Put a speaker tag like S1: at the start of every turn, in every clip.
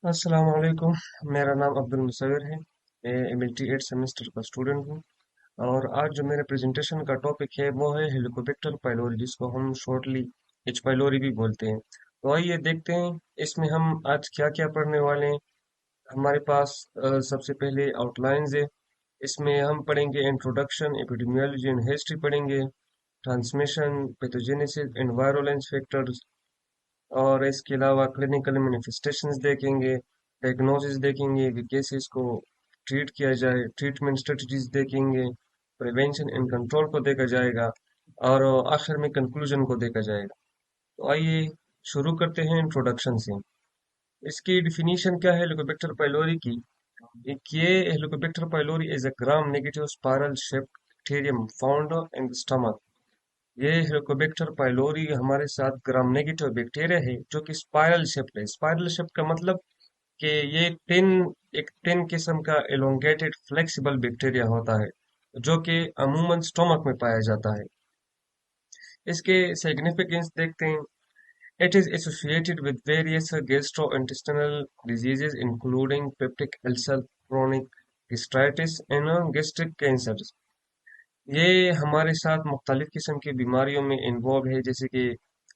S1: अस्सलाम वालेकुम। मेरा नाम अब्दुल मुसव्विर है। मैं एमएलटी 8 सेमेस्टर का स्टूडेंट हूँ। और आज जो मेरे प्रेजेंटेशन का टॉपिक है वो है हेलिकोबैक्टर पाइलोरी, जिसको हम शॉर्टली एच पाइलोरी भी बोलते हैं। तो आइए देखते हैं इसमें हम आज क्या क्या पढ़ने वाले हैं। हमारे पास सबसे पहले आउटलाइंस है। इसमें हम पढ़ेंगे इंट्रोडक्शन, एपिडेमियोलॉजी एंड हिस्ट्री पढ़ेंगे, transmission, pathogenesis and virulence factors, और इसके अलावा क्लिनिकल मैनिफेस्टेशंस देखेंगे, डायग्नोसिस देखेंगे कि कैसे इसको ट्रीट किया जाए, ट्रीटमेंट स्ट्रेटजीज देखेंगे, प्रिवेंशन एंड कंट्रोल को देखा जाएगा, और आखिर में कंक्लूजन को देखा जाएगा। तो आइए शुरू करते हैं इंट्रोडक्शन से। इसकी डिफिनीशन क्या है हेलिकोबैक्टर पाइलोरी की? एक ये Helicobacter pylori is a gram negative spiral shaped bacterium found in the stomach. ये हेलिकोबैक्टर पाइलोरी हमारे साथ ग्राम नेगेटिव बैक्टीरिया है जो कि स्पाइरल शेप है। स्पाइरल शेप का मतलब कि ये एक टिन किस्म का एलोंगेटेड फ्लेक्सिबल बैक्टीरिया होता है जो कि अमूमन स्टोमक में पाया जाता है। इसके सिग्निफिकेंस देखते हैं। It is associated with various gastrointestinal diseases including peptic ulcer, chronic gastritis and gastric cancer. ये हमारे साथ मुख्तलिफ किस्म की बीमारियों में इन्वॉल्व है, जैसे कि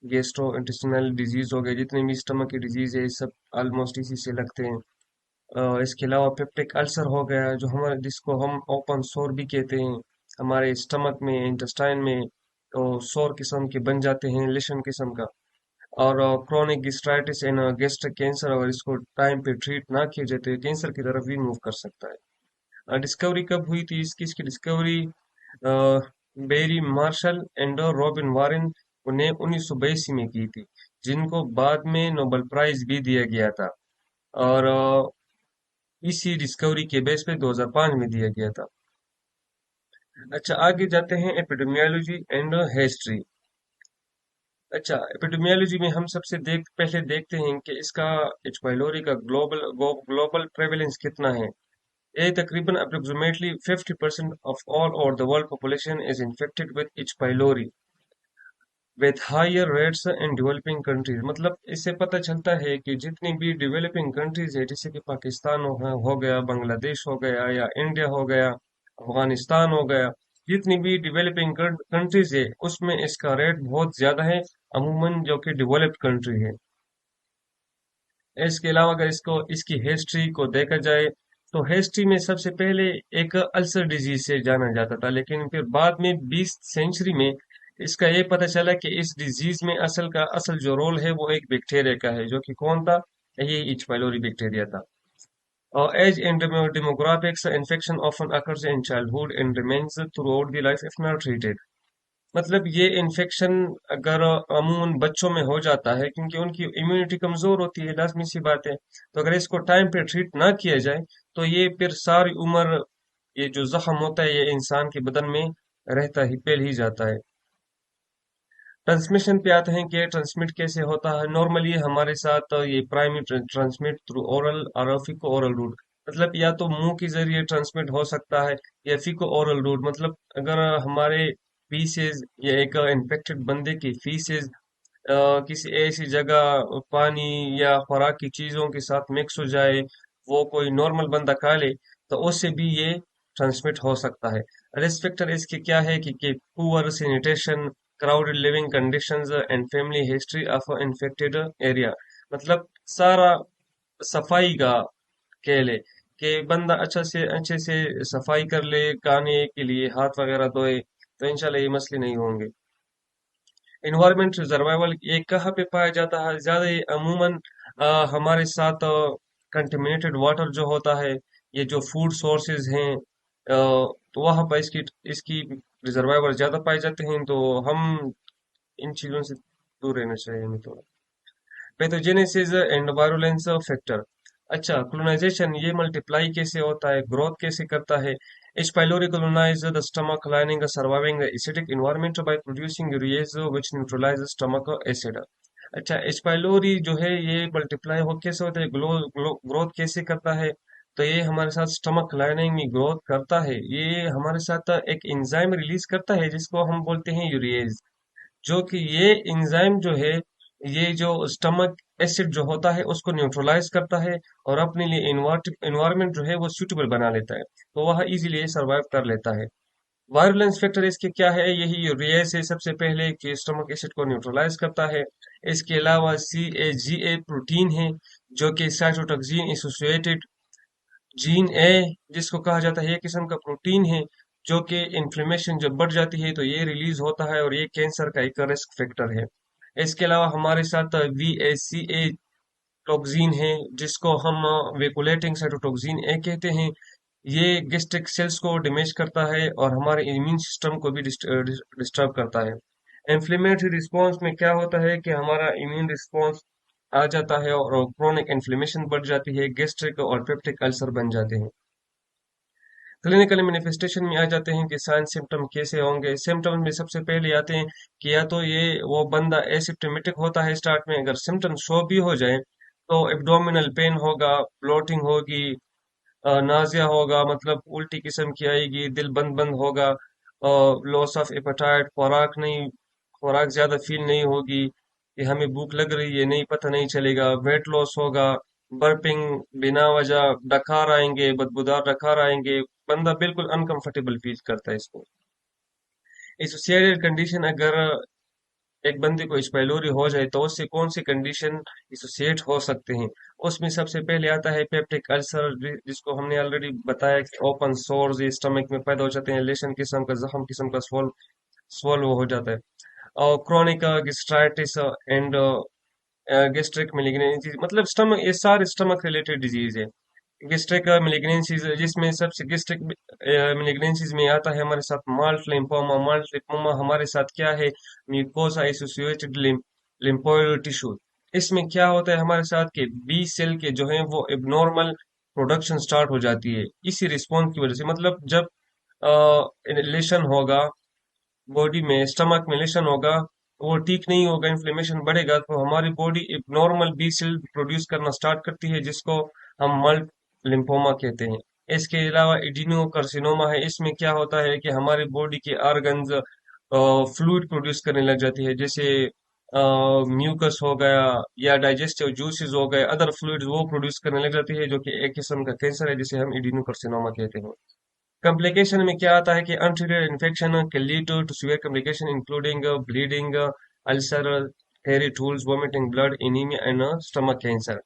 S1: गैस्ट्रो इंटेस्टिनल डिजीज हो गए, जितने भी स्टमक की डिजीज है सब ऑलमोस्ट इसी से लगते हैं। इसके अलावा पेप्टिक अल्सर हो गया, जो हमारे जिसको हम ओपन सोर भी कहते हैं, हमारे स्टमक में इंटेस्टाइन में तो सोर किस्म के बन जाते हैं, लेशन किस्म का। और chronic gastritis and gastric cancer, अगर इसको टाइम पे ट्रीट ना किया जाए तो ये कैंसर की तरफ भी मूव कर सकता है। डिस्कवरी कब हुई थी इसकी discovery Barry Marshall and Robin Warren ने 1982 में की थी, जिनको बाद में नोबेल प्राइज भी दिया गया था। और इसी डिस्कवरी के बेस पे 2005 में दिया गया था। अच्छा, आगे जाते हैं एपिडेमियोलॉजी एंड हिस्ट्री। अच्छा, एपिडेमियोलॉजी में हम पहले देखते हैं कि इसका एच पाइलोरी का ग्लोबल प्रेवलेंस कितना है। ये तकरीबन approximately 50% of all over the world population is infected with H pylori with higher rates in developing countries. मतलब इससे पता चलता है कि जितनी भी डेवलपिंग कंट्रीज है, जैसे कि पाकिस्तान हो गया, बांग्लादेश हो गया, या इंडिया हो गया, अफगानिस्तान हो गया, जितनी भी डेवलपिंग कंट्रीज है उसमें इसका रेट बहुत ज्यादा है अमूमन जो कि डेवलप्ड कंट्री है। इसके अलावा अगर इसको इसकी हिस्ट्री को देखा जाए तो हिस्ट्री में सबसे पहले एक अल्सर डिजीज से जाना जाता था, लेकिन फिर बाद में 20 सेंचुरी में इसका ये पता चला कि इस डिजीज में असल जो रोल है वो एक बैक्टीरिया का है, जो कि कौन था? ये एच पाइलोरी बैक्टीरिया था। और as in demographics, infection often occurs in childhood and remains throughout the life if not treated. मतलब ये इन्फेक्शन अगर अमूमन बच्चों में हो जाता है क्योंकि उनकी इम्यूनिटी कमजोर होती है, लाजमी सी बात है। तो अगर इसको टाइम पे ट्रीट ना किया जाए तो ये फिर सारी उम्र ये जो जख्म होता है ये इंसान के बदन में रहता ही फैल ही जाता है। ट्रांसमिशन पे आते हैं कि ट्रांसमिट कैसे होता है। नॉर्मली हमारे साथ ये प्राइमरी ट्रांसमिट थ्रू ओरल और फीको ओरल रूट। मतलब या तो मुंह के जरिए ट्रांसमिट हो सकता है या फीको ओरल रूट। मतलब अगर हमारे फीसेज या एक इन्फेक्टेड बंदे की फीसेज किसी ऐसी जगह पानी या खुराक की चीजों के साथ मिक्स हो जाए, वो कोई नॉर्मल बंदा खा ले, तो उससे भी ये ट्रांसमिट हो सकता है। रिस्क फैक्टर इसके क्या है कि poor sanitation, crowded living conditions and family history of infected area. मतलब सारा सफाई का कह ले कि बंदा अच्छे से सफाई कर ले, खाने के लिए हाथ वगैरह धोए, तो इंशाल्लाह ये मसले नहीं होंगे। इन्वायरमेंट सर्वाइवल ये कहाँ पे पाया जाता है ज्यादा? ये अमूमन हमारे साथ कंटेमिनेटेड वाटर जो होता है, ये जो फूड सोर्सेज हैं, तो वहाँ पर इसकी इसकी रिजर्वायर ज्यादा पाए जाते हैं, तो हम इन चीजों से दूर रहना चाहिए हमें थोड़ा। Pathogenesis and virulence factor. अच्छा, colonization ये मल्टीप्लाई कैसे होता है, ग्रोथ कैसे करता है? H. pylori colonize the stomach lining, surviving the acidic environment by producing urease which neutralizes stomach acid। अच्छा, H. pylori जो है ये मल्टीप्लाई हो कैसे होता है, ग्रोथ कैसे करता है? तो ये हमारे साथ स्टमक लाइनिंग में ग्रोथ करता है। ये हमारे साथ एक एंजाइम रिलीज करता है जिसको हम बोलते हैं यूरिएज, जो कि ये एंजाइम जो है ये जो स्टमक एसिड जो होता है उसको न्यूट्रलाइज करता है और अपने लिए इन्वायरमेंट जो है वो सूटेबल बना लेता है, तो वह इजीली सर्वाइव कर लेता है। वायरुलेंस फैक्टर इसके क्या है, यही यूरिया से सबसे पहले कि स्टमक एसिड को न्यूट्रलाइज करता है। इसके अलावा CAGA प्रोटीन है जो कि साइटोटॉक्सिन एसोसिएटेड जीन ए जिसको कहा जाता है, ये किस्म का प्रोटीन है जो कि इन्फ्लेमेशन जब बढ़ जाती है तो ये रिलीज होता है और ये कैंसर का एक रिस्क फैक्टर है। इसके अलावा हमारे साथ VACA टॉक्सिन है जिसको हम वेकुलेटिंग साइटोटॉक्सिन ए कहते हैं। ये गैस्ट्रिक सेल्स को डैमेज करता है और हमारे इम्यून सिस्टम को भी डिस्टर्ब करता है। इन्फ्लेमेटरी रिस्पॉन्स में क्या होता है कि हमारा इम्यून रिस्पॉन्स आ जाता है और क्रोनिक इन्फ्लेमेशन बढ़ जाती है, गैस्ट्रिक और पेप्टिक अल्सर बन जाते हैं। क्लिनिकल मैनिफेस्टेशन में आ जाते हैं कि साइन सिम्टम कैसे होंगे। सिम्टम में सबसे पहले आते हैं कि या तो ये वो बंदा एसिम्टोमेटिक होता है स्टार्ट में, अगर सिम्टम शो भी हो जाए तो एब्डोमिनल पेन होगा, ब्लोटिंग होगी, नाजिया होगा मतलब उल्टी किस्म की आएगी, दिल बंद बंद होगा, लॉस ऑफ एपेटाइट, खुराक ज्यादा फील नहीं होगी, कि हमें भूख लग रही है नहीं पता नहीं चलेगा, वेट लॉस होगा, बर्पिंग, बिना वजह डकार आएंगे, बदबूदार डकार आएंगे, बंदा बिल्कुल अनकंफर्टेबल फील करता है इसको। एसोसिएटेड कंडीशन, अगर एक बंदे को इच पाइलोरी हो जाए तो उससे कौन सी कंडीशन एसोसिएट हो सकते हैं। उसमें सबसे पहले आता है पेप्टिक अल्सर, जिसको हमने ऑलरेडी बताया कि ओपन सोर्स स्टमक में पैदा हो जाते हैं, लेशन किस्म का जख्म किस्म का स्वॉल्व हो जाता है। और chronic gastritis and gastric malignancy, मतलब स्टमक, ये सारे स्टमक रिलेटेड डिजीज है। गैस्ट्रिक मैलिग्नेंसीज जिसमें सबसे गैस्ट्रिक मैलिग्नेंसीज में आता है हमारे साथ माल्ट लिम्फोमा। माल्ट लिम्फोमा हमारे साथ क्या है, म्यूकोसा एसोसिएटेड लिम्फोइड टिश्यू। इसमें क्या होता है हमारे साथ के बी सेल के जो है वो एबनॉर्मल प्रोडक्शन स्टार्ट हो जाती है इसी रिस्पॉन्स की वजह से। मतलब जब लेशन होगा बॉडी में, स्टमक में लेशन होगा, वो ठीक नहीं होगा, इन्फ्लेमेशन बढ़ेगा तो हमारी बॉडी एक नॉर्मल बी सेल प्रोड्यूस करना स्टार्ट करती है जिसको हम मल्ट लिम्फोमा कहते हैं। इसके अलावा एडिनो कार्सिनोमा है, इसमें क्या होता है कि हमारी बॉडी के ऑर्गन्स फ्लूइड प्रोड्यूस करने लग जाती है, जैसे म्यूकस हो गया या डाइजेस्टिव जूसेस हो गए, अदर फ्लूइड्स वो प्रोड्यूस करने लग जाती है जो कि एक किस्म का कैंसर है जिसे हम एडिनो कार्सिनोमा कहते हैं। कॉम्प्लिकेशन में क्या आता है कि untreated infection can lead to severe complication including bleeding, ulcer, tarry stools, vomiting blood, anaemia and stomach cancer.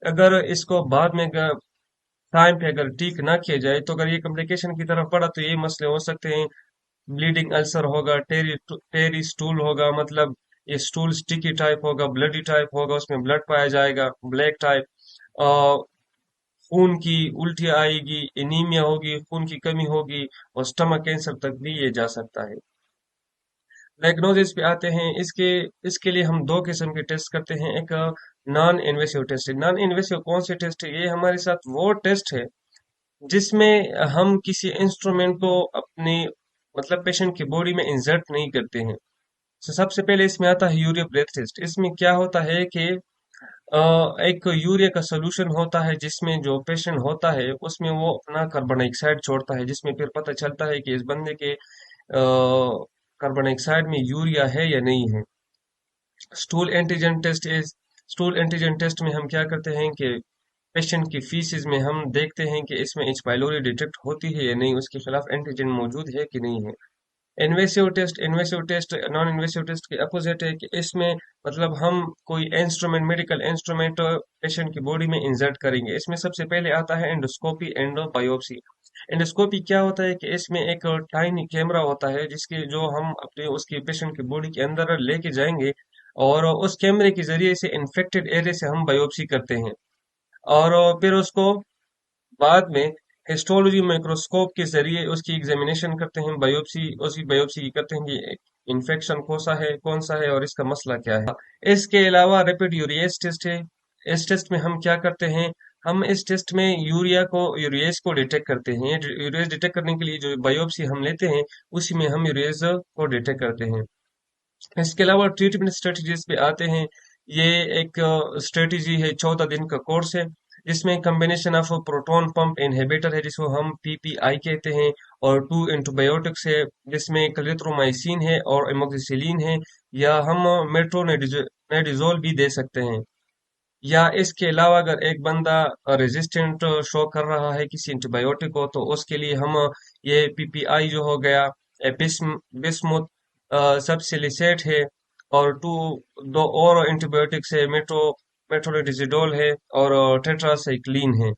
S1: अगर इसको बाद में टाइम पे अगर ठीक ना किया जाए तो अगर ये कॉम्प्लिकेशन की तरफ बढ़ा तो ये मसले हो सकते हैं। ब्लीडिंग अल्सर होगा, टेरी स्टूल होगा, मतलब ये स्टूल स्टिकी टाइप होगा, ब्लडी टाइप होगा, उसमें ब्लड पाया जाएगा, ब्लैक टाइप, खून की उल्टी आएगी, एनीमिया होगी, खून की कमी होगी और स्टमक कैंसर तक भी ये जा सकता है। डायग्नोसिस पे आते हैं, इसके इसके लिए हम दो किस्म के टेस्ट करते हैं। एक नॉन इन्वेसिव टेस्ट है। नॉन इन्वेसिव कौन से टेस्ट है, ये हमारे साथ वो टेस्ट है जिसमें हम किसी इंस्ट्रूमेंट को अपनी मतलब पेशेंट की बॉडी में इंसर्ट नहीं करते हैं। तो सबसे पहले इसमें आता है यूरिया ब्रेथ टेस्ट। इसमें क्या होता है कि एक यूरिया का सोल्यूशन होता है जिसमें जो पेशेंट होता है उसमें वो अपना कार्बन डाइऑक्साइड छोड़ता है, जिसमें फिर पता चलता है कि इस बंदे के कार्बन डाइऑक्साइड में यूरिया है या नहीं है। Stool antigen test is stool antigen test में हम क्या करते हैं कि पेशेंट की फीसिस में हम देखते हैं कि इसमें एच पाइलोरी डिटेक्ट होती है या नहीं, उसके खिलाफ एंटीजन मौजूद है कि नहीं है। Invasive test non invasive test के अपोजिट है कि इसमें मतलब हम कोई इंस्ट्रूमेंट, मेडिकल इंस्ट्रूमेंट पेशेंट की बॉडी में इंसर्ट करेंगे। इसमें सबसे पहले आता है एंडोस्कोपी एंड बायोप्सी। एंडोस्कोपी क्या होता है कि इसमें एक टाइनी कैमरा होता है जिसके जो हम अपने उसकी पेशेंट की बॉडी के अंदर लेके जाएंगे और उस कैमरे के जरिए से इन्फेक्टेड एरिया से हम बायोप्सी करते हैं और फिर उसको बाद में हिस्टोलॉजी माइक्रोस्कोप के जरिए उसकी एग्जामिनेशन करते हैं, बायोप्सी उसी बायोप्सी की करते हैं कि इन्फेक्शन कौन सा है और इसका मसला क्या है। इसके अलावा रैपिड यूरिएज टेस्ट है। इस टेस्ट में हम क्या करते हैं, हम इस टेस्ट में यूरिएज को डिटेक्ट करते हैं। यूरिएज डिटेक्ट करने के लिए जो बायोप्सी हम लेते हैं उसी में हम यूरिएज को डिटेक्ट करते हैं। इसके अलावा ट्रीटमेंट स्ट्रेटजीज पे आते हैं। ये एक स्ट्रेटजी है, 14 दिन का कोर्स है जिसमें combination of proton pump inhibitor है जिसको हम PPI कहते हैं, और 2 एंटीबायोटिक्स है जिसमें क्लेथ्रोमाइसिन है और एमोक्सिसिलिन है, या हम नेडिजोल भी दे सकते हैं। या इसके अलावा अगर एक बंदा रेजिस्टेंट शो कर रहा है किसी एंटीबायोटिक को, तो उसके लिए हम ये पीपीआई जो हो गया, बिस्मुथ सबसिलिसेट है, और दो और एंटीबायोटिक्स है, मेट्रोनिडाजोल है, और टेट्रासाइक्लिन है,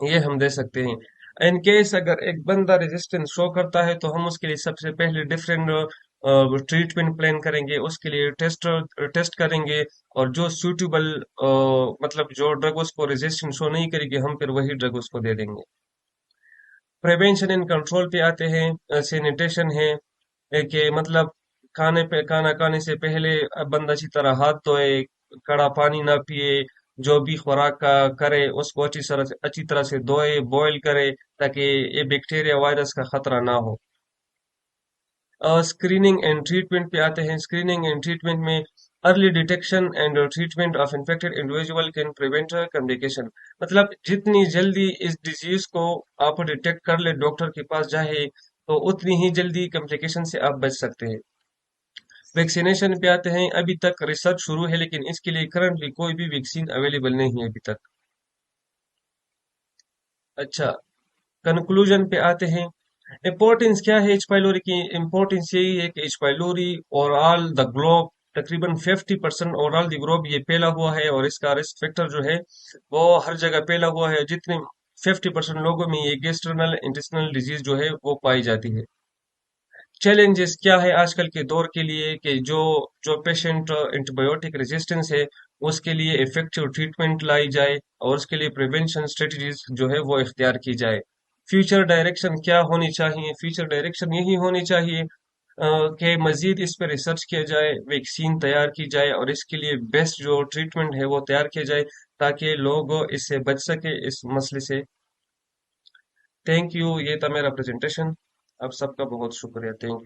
S1: ये हम दे सकते हैं। इन केस अगर एक बंदा रेजिस्टेंस शो करता है, तो हम उसके लिए सबसे पहले डिफरेंट ट्रीटमेंट प्लान करेंगे, उसके लिए टेस्ट करेंगे, और जो सूटेबल मतलब जो ड्रग उसको रेजिस्टेंस शो नहीं करेगी, हम फिर वही ड्रग उसको दे देंगे। प्रिवेंशन एंड कंट्रोल पे आते हैं। सैनिटेशन है, कि मतलब खाना खाने से पहले बंदा अच्छी तरह हाथ धोए, कड़ा पानी ना पिए, जो भी खुराक का करे उसको अच्छी तरह से धोए, बॉईल करे, ताकि ये बैक्टीरिया वायरस का खतरा ना हो। स्क्रीनिंग एंड ट्रीटमेंट पे आते हैं। स्क्रीनिंग एंड ट्रीटमेंट में early detection and treatment of infected individual can prevent complication. मतलब जितनी जल्दी इस डिजीज को आप डिटेक्ट कर ले, डॉक्टर के पास जाए, तो उतनी ही जल्दी कम्प्लिकेशन से आप बच सकते हैं। वैक्सीनेशन पे आते हैं। अभी तक रिसर्च शुरू है, लेकिन इसके लिए करंटली कोई भी वैक्सीन अवेलेबल नहीं है अभी तक। अच्छा, कंक्लूजन पे आते हैं। इम्पोर्टेंस क्या है एच पाइलोरी की? इम्पोर्टेंस यही है कि H pylori overall the globe, तकरीबन 50% ओवरऑल द ग्लोब ये फैला हुआ है, और इसका रिस्क फैक्टर जो है वो हर जगह फैला हुआ है। जितने 50% लोगों में ये गैस्ट्रोनल इंटेस्टिनल डिजीज जो है वो पाई जाती है। चैलेंजेस क्या है आजकल के दौर के लिए, कि जो पेशेंट एंटीबायोटिक रेजिस्टेंस है, उसके लिए इफेक्टिव ट्रीटमेंट लाई जाए, और उसके लिए प्रिवेंशन स्ट्रेटजीज जो है वो इख्तियार की जाए। फ्यूचर डायरेक्शन क्या होनी चाहिए? फ्यूचर डायरेक्शन यही होनी चाहिए कि मजीद इस पर रिसर्च किया जाए, वैक्सीन तैयार की जाए, और इसके लिए बेस्ट जो ट्रीटमेंट है वो तैयार किया जाए, ताकि लोग इससे बच सके, इस मसले से। थैंक यू, ये था मेरा प्रेजेंटेशन। आप सबका बहुत शुक्रिया। Thank you.